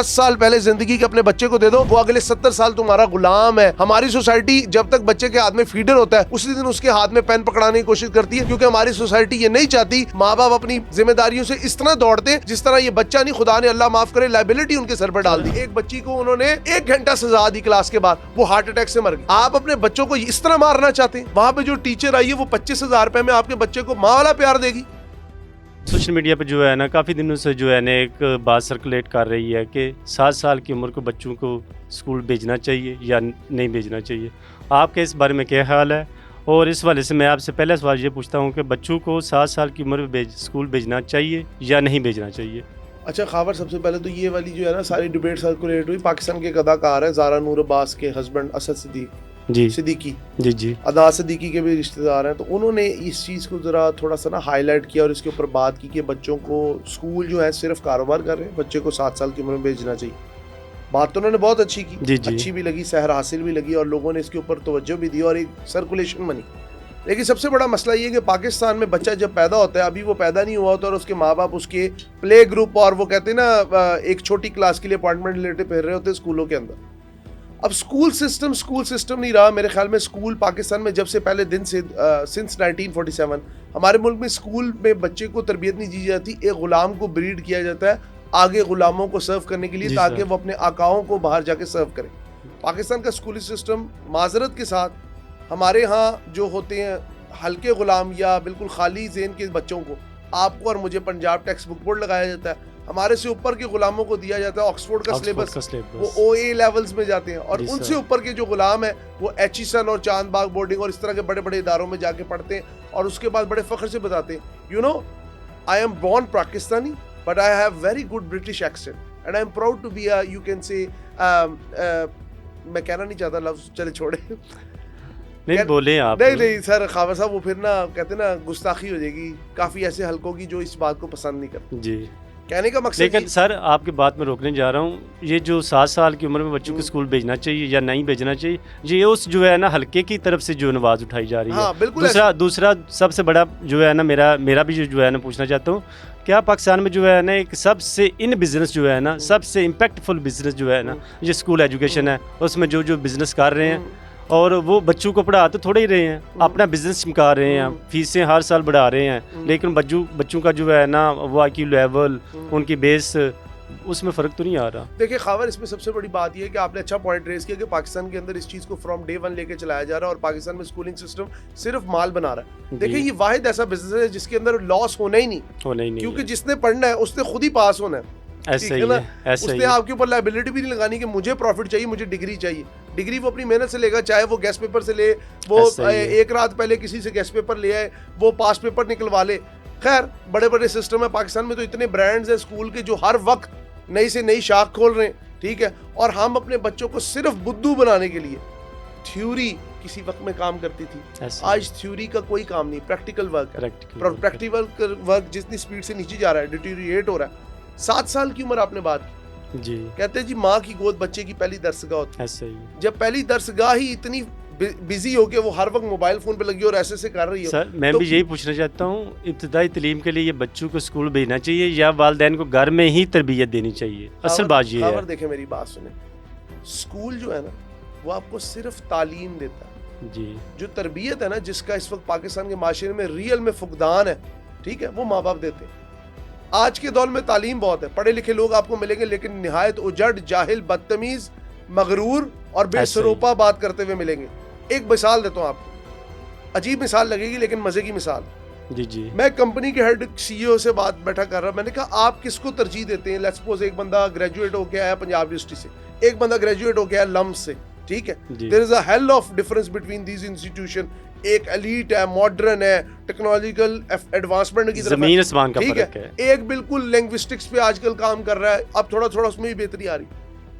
10 سال پہلے زندگی کے اپنے بچے کو دے دو, وہ اگلے 70 سال تمہارا غلام ہے. ہماری سوسائٹی جب تک بچے کے ہاتھ میں فیڈر ہوتا ہے اسی دن اس کے ہاتھ میں پین پکڑانے کی کوشش کرتی ہے, کیونکہ ہماری سوسائٹی یہ نہیں چاہتی ماں باپ اپنی ذمہ داریوں سے اس طرح دوڑتے جس طرح یہ بچہ نہیں, خدا نے اللہ معاف کرے, لائبلٹی ان کے سر پر ڈال دی. ایک بچی کو انہوں نے 1 گھنٹہ سزا دی کلاس کے بعد, وہ ہارٹ اٹیک سے مر گئی. آپ اپنے بچوں کو اس طرح مارنا چاہتے ہیں؟ وہاں پہ جو ٹیچر آئی ہے وہ 25,000 روپے میں آپ کے بچے کو ماں والا پیار دے گی. سوشل میڈیا پہ جو ہے نا کافی دنوں سے جو ہے نا ایک بات سرکولیٹ کر رہی ہے کہ 7 سال کی عمر کو بچوں کو اسکول بھیجنا چاہیے یا نہیں بھیجنا چاہیے. آپ کے اس بارے میں کیا خیال ہے؟ اور اس والے سے میں آپ سے پہلا سوال یہ پوچھتا ہوں کہ بچوں کو 7 سال کی عمر میں اسکول بھیجنا چاہیے یا نہیں بھیجنا چاہیے؟ اچھا خاور, سب سے پہلے تو یہ والی جو ہے نا ساری ڈیبیٹ سرکولیٹ ہوئی. پاکستان کے ایک اداکار ہے زارا نور عباس کے ہسبینڈ اسد صدیقی جی ادا صدیقی کے بھی رشتہ دار ہیں, تو انہوں نے اس چیز کو ذرا تھوڑا سا نا ہائی لائٹ کیا اور اس کے اوپر بات کی کہ بچوں کو اسکول جو ہے صرف کاروبار کر رہے ہیں, بچے کو 7 سال کی عمر میں بھیجنا چاہیے. بات تو انہوں نے بہت اچھی کی, اچھی بھی لگی, سحر حاصل بھی لگی, اور لوگوں نے اس کے اوپر توجہ بھی دی اور ایک سرکولیشن بنی. لیکن سب سے بڑا مسئلہ یہ کہ پاکستان میں بچہ جب پیدا ہوتا ہے, ابھی وہ پیدا نہیں ہوا ہوتا اور اس کے ماں باپ اس کے پلے گروپ اور وہ کہتے ہیں نا ایک چھوٹی کلاس کے لیے اپوائنٹمنٹ لیتے پھر رہے ہوتے ہیں اسکولوں کے اندر. اب اسکول سسٹم نہیں رہا میرے خیال میں. اسکول پاکستان میں جب سے پہلے دن سے سنس 1947 ہمارے ملک میں اسکول میں بچے کو تربیت نہیں دی جاتی, ایک غلام کو بریڈ کیا جاتا ہے آگے غلاموں کو سرو کرنے کے لیے تاکہ وہ اپنے آقاؤں کو باہر جا کے سرو کرے. پاکستان کا اسکولی سسٹم معذرت کے ساتھ ہمارے ہاں جو ہوتے ہیں ہلکے غلام یا بالکل خالی ذہن کے بچوں کو, آپ کو اور مجھے پنجاب ٹیکسٹ بک بورڈ لگایا جاتا ہے, ہمارے سے اوپر کے غلاموں کو دیا جاتا ہے آکسفورڈ کا سلیبس, وہ او اے لیولز میں جاتے ہیں, اور ان سے اوپر کے جو غلام ہیں وہ ایچیسن اور چاند باغ بورڈنگ اور اس طرح کے بڑے بڑے اداروں میں جا کے پڑھتے ہیں, اور اس کے بعد بڑے فخر سے بتاتے ہیں you know I am born Pakistani but I have very good British accent and I am proud to be you can say, میں کہنا نہیں چاہتا لفظ, چلے چھوڑے نہیں بولیں آپ. نہیں سر خاور صاحب, وہ پھر نا کہتے نا گستاخی ہو جائے گی. کافی ایسے حلقوں کی جو اس بات کو پسند نہیں کرتے. جی کہنے کا مقصد, لیکن سر آپ کی بات میں روکنے جا رہا ہوں, یہ جو 7 سال کی عمر میں بچوں کو اسکول بھیجنا چاہیے یا نہیں بھیجنا چاہیے, یہ اس جو ہے نا حلقے کی طرف سے جو آواز اٹھائی جا رہی ہے. دوسرا سب سے بڑا جو ہے نا میرا بھی جو ہے نا پوچھنا چاہتا ہوں, کیا پاکستان میں جو ہے نا ایک سب سے بزنس جو ہے نا سب سے امپیکٹ فل بزنس جو ہے نا یہ اسکول ایجوکیشن ہے, اس میں جو بزنس کر رہے ہیں اور وہ بچوں کو پڑھا تو تھوڑے ہی رہے ہیں, اپنا بزنس چمکا رہے ہیں, فیسیں ہر سال بڑھا رہے ہیں, لیکن بچوں کا جو ہے نا وہ آئی کیو لیول, ان کی بیس, اس میں فرق تو نہیں آ رہا. دیکھیں خاور, اس میں سب سے بڑی بات یہ ہے کہ آپ نے اچھا پوائنٹ ریز کیا کہ پاکستان کے اندر اس چیز کو فرام ڈے 1 لے کے چلایا جا رہا ہے, اور پاکستان میں اسکولنگ سسٹم صرف مال بنا رہا ہے. دیکھیں یہ واحد ایسا بزنس ہے جس کے اندر لاس ہونا ہی نہیں, کیونکہ جس نے پڑھنا ہے اس نے خود ہی پاس ہونا ہے. ایسا ہی ہے, اس نے آپ کے اوپر لائبلٹی بھی نہیں لگانی کہ مجھے پروفٹ چاہیے, مجھے ڈگری چاہیے. ڈگری وہ اپنی محنت سے لے گا, چاہے وہ گیسٹ پیپر سے لے, وہ 1 رات پہلے کسی سے گیسٹ پیپر لے آئے, وہ پاس پیپر نکلوا لے. خیر بڑے بڑے سسٹم ہے پاکستان میں, تو اتنے برانڈز ہیں اسکول کے جو ہر وقت نئی سے نئی شاخ کھول رہے ہیں, ٹھیک ہے, اور ہم اپنے بچوں کو صرف بدھو بنانے کے لیے. تھیوری کسی وقت میں کام کرتی تھی, آج تھیوری کا کوئی کام نہیں, پریکٹیکل ورک ہے. پریکٹیکل ورک جتنی سپیڈ سے نیچے جا رہا ہے, ڈیٹیریٹ ہو رہا ہے. 7 سال کی عمر آپ نے بات کی, جی کہتے ہیں جی ماں کی گود بچے کی پہلی درسگاہ ہوتی ہے. جب پہلی درسگاہ ہی اتنی بزی ہو کے وہ ہر وقت موبائل فون پہ لگی اور ایسے کر رہی ہے. سر میں بھی یہی پوچھنا چاہتا ہوں, ابتدائی تعلیم کے لیے یہ بچوں کو اسکول بھیجنا چاہیے یا والدین کو گھر میں ہی تربیت دینی چاہیے؟ اصل بات یہ ہے, دیکھیں میری بات سنیں, اسکول جو ہے نا وہ آپ کو صرف تعلیم دیتا ہے. جی جو تربیت ہے نا جس کا اس وقت پاکستان کے معاشرے میں ریئل میں فقدان ہے, ٹھیک ہے, وہ ماں باپ دیتے ہیں. آج کے دور میں تعلیم بہت ہے, پڑھے لکھے لوگ آپ کو ملیں گے, لیکن نہایت اجڑ, جاہل, بدتمیز, مغرور اور بے سروپا بات کرتے ہوئے ملیں گے. ایک مثال دیتا ہوں آپ کو, عجیب مثال لگے گی لیکن مزے کی مثال. جی میں کمپنی کے ہیڈ سی او سے بات بیٹھا کر رہا, میں نے کہا آپ کس کو ترجیح دیتے ہیں؟ لیٹس سپوز ایک بندہ گریجویٹ ہو کے آیا پنجاب یونیورسٹی سے, ایک بندہ گریجویٹ ہو کے آیا لمس سے, ٹھیک ہے, there is a hell of difference between these institution. ایک ایلیٹ ہے, ماڈرن ہے, ٹیکنالوجیکل ایڈوانسمنٹ کی طرف زمین آسمان کا فرق ہے. ایک بالکل لینگوسٹکس پہ آج کل کام کر رہا ہے, اب تھوڑا تھوڑا اس میں بھی بہتری آ رہی.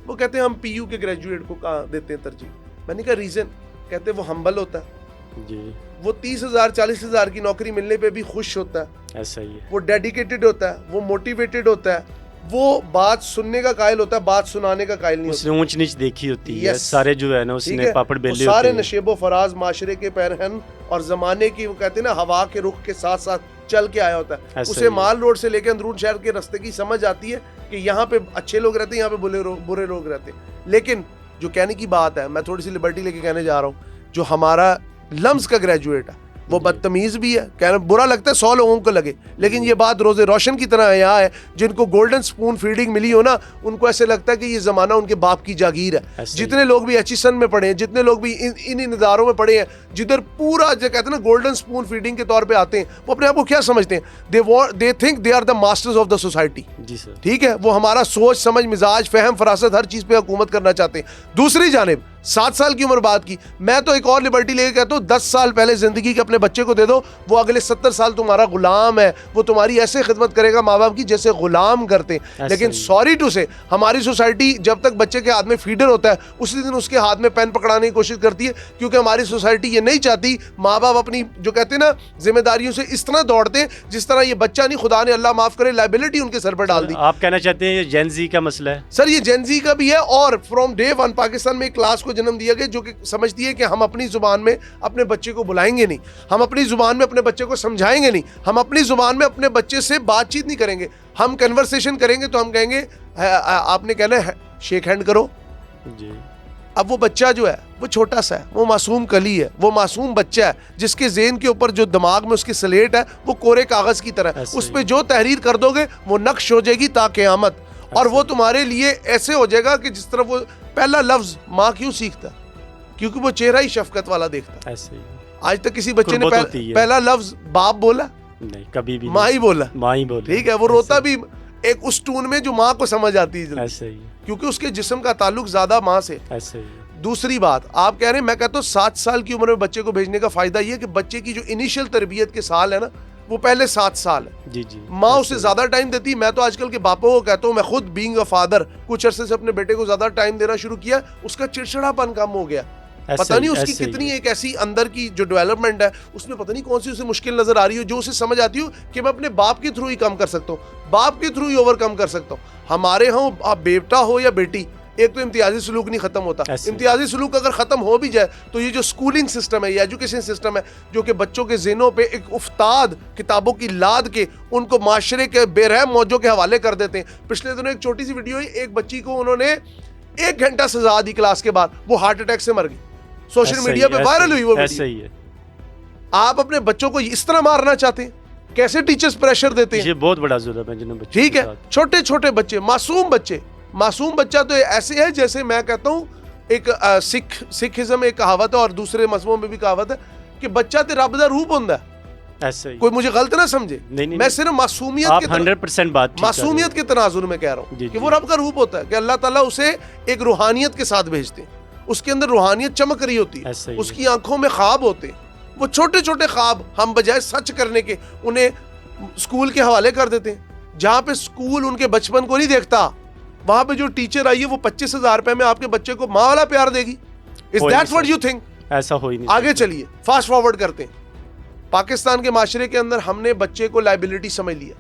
وہ کہتے ہیں ہم پی یو کے گریجویٹ کو کہاں دیتے ہیں ترجیح. میں نے کہا ریزن, کہتے ہیں وہ ہمبل ہوتا ہے, جی وہ 30,000 40,000 کی نوکری ملنے پہ بھی خوش ہوتا ہے, ایسا ہی ہے, وہ ڈیڈیکیٹڈ ہوتا ہے, وہ موٹیویٹڈ ہوتا ہے, وہ بات سننے کا قائل ہوتا ہے, بات سنانے کا قائل نہیں ہوتا. اس نے اونچ نیچ دیکھی ہوتی ہے, سارے جو ہے نا اس نے پاپڑ بیلے ہوتے ہیں, سارے نشیب و فراز معاشرے کے پیرہن اور زمانے کی وہ کہتے ہیں نا ہوا کے رخ کے ساتھ ساتھ چل کے آیا ہوتا ہے, اسے مال روڈ سے لے کے اندرون شہر کے راستے کی سمجھ آتی ہے کہ یہاں پہ اچھے لوگ رہتے ہیں, یہاں پہ برے لوگ رہتے ہیں. لیکن جو کہنے کی بات ہے, میں تھوڑی سی لبرٹی لے کے کہنے جا رہا ہوں, جو ہمارا لمز کا گریجویٹ ہے وہ بدتمیز بھی ہے, کہنا برا لگتا ہے 100 لوگوں کو لگے, لیکن یہ بات روز روشن کی طرح یہاں ہے. جن کو گولڈن سپون فیڈنگ ملی ہو نا, ان کو ایسے لگتا ہے کہ یہ زمانہ ان کے باپ کی جاگیر ہے. جتنے لوگ بھی ایچیسن میں پڑھے ہیں, جتنے لوگ بھی ان اداروں میں پڑھے ہیں جدھر پورا جو کہتے ہیں نا گولڈن سپون فیڈنگ کے طور پہ آتے ہیں, وہ اپنے آپ کو کیا سمجھتے ہیں, they think they are the masters of the society. ٹھیک ہے, وہ ہمارا سوچ سمجھ مزاج فہم فراست ہر چیز پہ حکومت کرنا چاہتے ہیں. دوسری جانب 7 سال کی عمر بات کی, میں تو ایک اور لبرٹی لے کے کہتا ہوں 10 سال پہلے زندگی کے اپنے بچے کو دے دو, وہ اگلے 70 سال تمہارا غلام ہے, وہ تمہاری ایسے خدمت کرے گا ماں باپ کی جیسے غلام کرتے. لیکن سوری ٹو سے ہماری سوسائٹی جب تک بچے کے ہاتھ میں فیڈر ہوتا ہے اسی دن اس کے ہاتھ میں پین پکڑانے کی کوشش کرتی ہے, کیونکہ ہماری سوسائٹی یہ نہیں چاہتی ماں باپ اپنی جو کہتے ہیں نا ذمہ داریوں سے اس طرح دوڑتے ہیں جس طرح یہ بچہ نہیں, خدا نے اللہ معاف کرے, لائبلٹی ان کے سر پر ڈال دی. آپ کہنا چاہتے ہیں یہ جین زی کا مسئلہ ہے؟ سر یہ جین زی کا بھی ہے, اور فرام ڈے ون پاکستان میں ایک کلاس کو جنم دیا گیا جو سمجھتی ہے کہ ہم اپنی زبان میں اپنے بچے کو بلائیں گے نہیں, ہم اپنی زبان میں اپنے بچے کو سمجھائیں گے نہیں, ہم اپنی زبان میں اپنے بچے سے بات چیت نہیں کریں گے. ہم کنورسیشن کریں گے تو ہم کہیں گے آپ نے کہنا ہے شیک ہینڈ کرو جی. اب وہ بچہ جو ہے وہ چھوٹا سا ہے, وہ معصوم کلی ہے, وہ معصوم بچہ ہے جس کے ذہن کے اوپر جو دماغ میں اس کی سلیٹ ہے وہ کورے کاغذ کی طرح, اس پہ جو تحریر کر دو گے وہ نقش ہو جائے گی تا قیامت, اور وہ تمہارے لیے ایسے ہو جائے گا کہ جس طرح وہ پہلا لفظ ماں کیوں سیکھتا ہے, کیونکہ وہ چہرہ ہی شفقت والا دیکھتا ہے. آج تک کسی بچے نے پہلا لفظ باپ بولا نہیں, کبھی بھی ماں ہی بولا, ٹھیک ہے, وہ روتا بھی ایک اس ٹون میں جو ماں کو سمجھ آتی ہے, کیونکہ اس کے جسم کا تعلق زیادہ ماں سے. دوسری بات آپ کہہ رہے ہیں, میں کہتا ہوں 7 سال کی عمر میں بچے کو بھیجنے کا فائدہ یہ ہے کہ بچے کی جو انیشیل تربیت کے سال ہے نا وہ پہلے 7 سال ہے. جی جی, ماں اسے زیادہ ٹائم دیتی. میں تو آج کل کے باپوں کو کہتا ہوں, میں خود بینگ اے فادر کچھ عرصے سے اپنے بیٹے کو زیادہ ٹائم دینا شروع کیا, اس کا چڑچڑا پن کم ہو گیا. پتہ نہیں اس کی کتنی ایک ایسی اندر کی جو ڈیولپمنٹ ہے اس میں پتہ نہیں کون سی اسے مشکل نظر آ رہی ہو, جو اسے سمجھ آتی ہو کہ میں اپنے باپ کے تھرو ہی کم کر سکتا ہوں, باپ کے تھرو ہی اوور کم کر سکتا ہوں. ہمارے ہاں آپ بیٹا ہو یا بیٹی, ایک تو امتیازی سلوک نہیں ختم ہوتا. امتیازی سلوک اگر ختم ہو بھی جائے تو یہ جو اسکولنگ سسٹم ہے, یہ ایجوکیشن سسٹم ہے جو کہ بچوں کے ذہنوں پہ ایک افتاد کتابوں کی لاد کے ان کو معاشرے کے بے رحم موجوں کے حوالے کر دیتے ہیں. پچھلے دنوں ایک چھوٹی سی ویڈیو ہے, ایک بچی کو انہوں نے 1 گھنٹہ سزا دی کلاس کے بعد, وہ ہارٹ اٹیک سے مر گئی. سوشل میڈیا پہ وائرل ہوئی وہ ویڈیو. آپ اپنے بچوں کو اس طرح مارنا چاہتے ہیں, کیسے ٹیچرز پریشر دیتے ہیں, یہ بہت بڑا ظلم ہے جنہوں بچے. ٹھیک ہے, چھوٹے چھوٹے بچے, معصوم بچہ تو ایسے ہے جیسے میں کہتا ہوں ایک سکھزم ایک کہاوت ہے اور دوسرے مذہبوں میں بھی کہاوت ہے کہ بچہ تے رب دا روپ ہوندا ہے. ایسے کوئی مجھے غلط نہ سمجھے, میں صرف معصومیت کے تناظر میں کہہ رہا ہوں کہ وہ رب کا روپ ہوتا ہے, کہ اللہ تعالیٰ اسے ایک روحانیت کے ساتھ بھیجتے ہیں, اس کے اندر روحانیت چمک رہی ہوتی ہے, اس کی آنکھوں میں خواب ہوتے ہیں. وہ چھوٹے چھوٹے خواب ہم بجائے سچ کرنے کے انہیں اسکول کے حوالے کر دیتے ہیں, جہاں پہ اسکول ان کے بچپن کو نہیں دیکھتا. وہاں پہ جو ٹیچر آئی ہے وہ 25,000 روپے میں آپ کے بچے کو ماں والا پیار دے گی. Is that what you think? ایسا ہو ہی نہیں. آگے چلیے, فاسٹ فارورڈ کرتے ہیں. پاکستان کے معاشرے کے اندر ہم نے بچے کو لائبلٹی سمجھ لیا.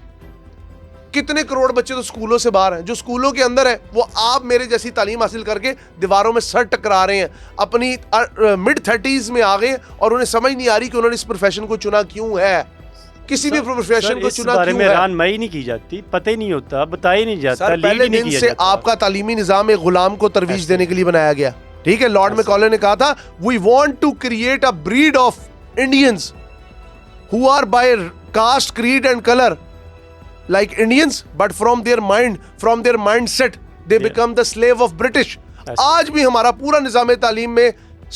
کتنے کروڑ بچے تو اسکولوں سے باہر ہیں, جو اسکولوں کے اندر ہیں وہ آپ میرے جیسی تعلیم حاصل کر کے دیواروں میں سر ٹکرا رہے ہیں, اپنی mid 30s میں آ گئے اور انہیں سمجھ نہیں آ رہی کہ انہوں نے اس پروفیشن کو چنا کیوں ہے, کسی بھی پروفیشن کو چنا کیوں ہے. رہنمائی نہیں کی جاتی, پتہ ہی نہیں ہوتا, بتایا نہیں جاتا. سر پہلے دن سے آپ کا تعلیمی نظام ایک غلام کو ترویج دینے کے لیے بنایا گیا. ٹھیک ہے, لارڈ میکالے نے کہا تھا we want to create a breed of Indians who are by caste, creed and color like Indians, but from their mindset they become the slave of British. آج بھی ہمارا پورا نظام تعلیم میں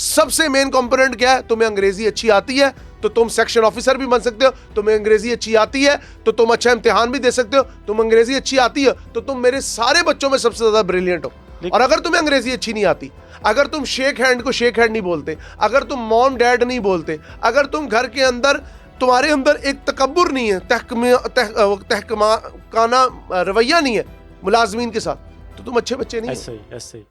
سب سے مین کمپوننٹ کیا ہے, تمہیں انگریزی اچھی آتی ہے تو تم سیکشن آفیسر بھی بن سکتے ہو, تمہیں انگریزی اچھی آتی ہے تو تم اچھا امتحان بھی دے سکتے ہو, تم انگریزی اچھی آتی ہے تو تم میرے سارے بچوں میں سب سے زیادہ بریلینٹ ہو. اور اگر تمہیں انگریزی اچھی نہیں آتی, اگر تم شیک ہینڈ کو شیک ہینڈ نہیں بولتے, اگر تم موم ڈیڈ نہیں بولتے, اگر تم گھر کے اندر تمہارے اندر ایک تکبر نہیں ہے, تحقیقانہ رویہ نہیں ہے ملازمین کے ساتھ, تو تم اچھے بچے نہیں. ایسے ہی